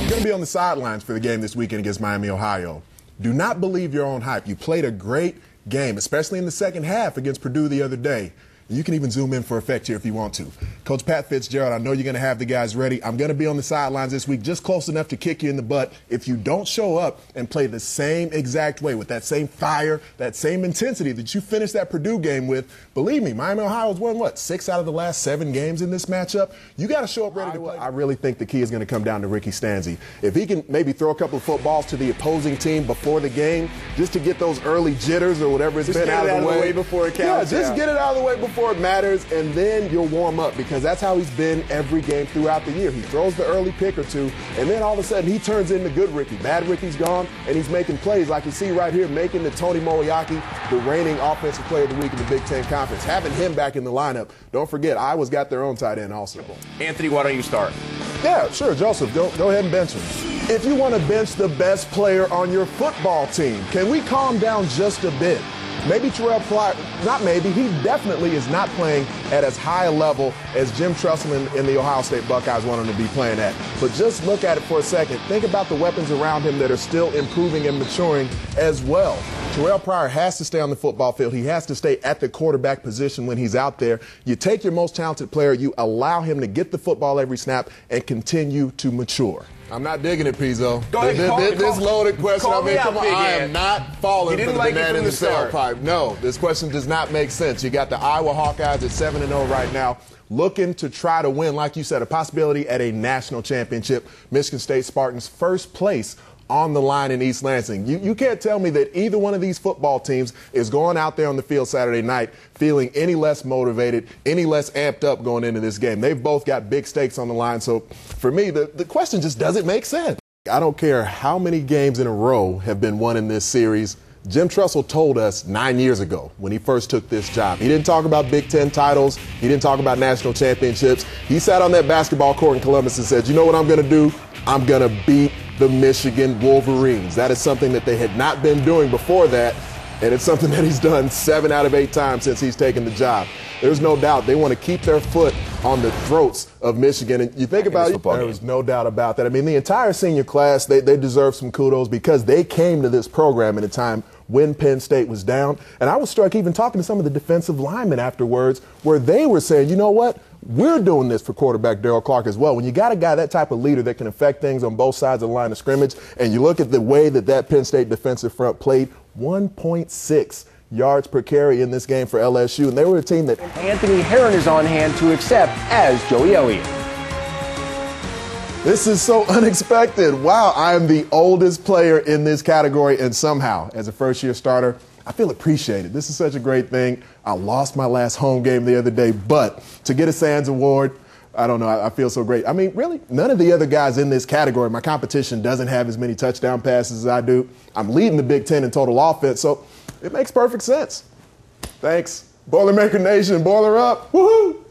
You're going to be on the sidelines for the game this weekend against Miami, Ohio. Do not believe your own hype. You played a great game, especially in the second half against Purdue the other day. You can even zoom in for effect here if you want to. Coach Pat Fitzgerald, I know you're going to have the guys ready. I'm going to be on the sidelines this week, just close enough to kick you in the butt. If you don't show up and play the same exact way, with that same fire, that same intensity that you finished that Purdue game with, believe me, Miami, Ohio's won, what, 6 out of the last 7 games in this matchup? You got to show up ready to play. I really think the key is going to come down to Ricky Stanzi. If he can maybe throw a couple of footballs to the opposing team before the game, just to get those early jitters or whatever it's been out of the way before it counts. Yeah, just get it out of the way before it matters, and then you'll warm up, because that's how he's been every game throughout the year. He throws the early pick or two, and then all of a sudden he turns into good Ricky. Bad Ricky's gone, and he's making plays like you see right here, making the Tony Moeaki the reigning offensive player of the week in the Big Ten Conference. Having him back in the lineup, don't forget, Iowa's got their own tight end also. Anthony, why don't you start? Yeah, sure, Joseph, go ahead and bench him. If you want to bench the best player on your football team, can we calm down just a bit? Maybe Terrell Pryor, not maybe, he definitely is not playing at as high a level as Jim Tressel and the Ohio State Buckeyes want him to be playing at. But just look at it for a second. Think about the weapons around him that are still improving and maturing as well. Terrell Pryor has to stay on the football field. He has to stay at the quarterback position when he's out there. You take your most talented player, you allow him to get the football every snap and continue to mature. I'm not digging it, Pizzo. This loaded question, I mean, come on, I am not falling for the banana in the tailpipe. No, this question does not make sense. You got the Iowa Hawkeyes at 7-0 right now, looking to try to win, like you said, a possibility at a national championship. Michigan State Spartans first place on the line in East Lansing. You can't tell me that either one of these football teams is going out there on the field Saturday night feeling any less motivated, any less amped up going into this game. They've both got big stakes on the line. So for me, the question just doesn't make sense. I don't care how many games in a row have been won in this series. Jim Tressel told us 9 years ago when he first took this job. He didn't talk about Big Ten titles. He didn't talk about national championships. He sat on that basketball court in Columbus and said, you know what I'm going to do? I'm going to beat the Michigan Wolverines. That is something that they had not been doing before that, and it's something that he's done 7 out of 8 times since he's taken the job. There's no doubt they want to keep their foot on the throats of Michigan. And you think about it, there's no doubt about that. I mean, the entire senior class, they deserve some kudos because they came to this program at a time when Penn State was down. And I was struck even talking to some of the defensive linemen afterwards where they were saying, you know what? We're doing this for quarterback Darrell Clark as well. When you got a guy, that type of leader that can affect things on both sides of the line of scrimmage, and you look at the way that Penn State defensive front played, 1.6 yards per carry in this game for LSU, and they were a team that Anthony Herron is on hand to accept as Joey Elliott. This is so unexpected. Wow, I am the oldest player in this category, and somehow, as a first-year starter, I feel appreciated. This is such a great thing. I lost my last home game the other day, but to get a Sands Award, I don't know, I feel so great. I mean, really, none of the other guys in this category, my competition doesn't have as many touchdown passes as I do. I'm leading the Big Ten in total offense, so it makes perfect sense. Thanks. Boilermaker Nation, boiler up. Woohoo!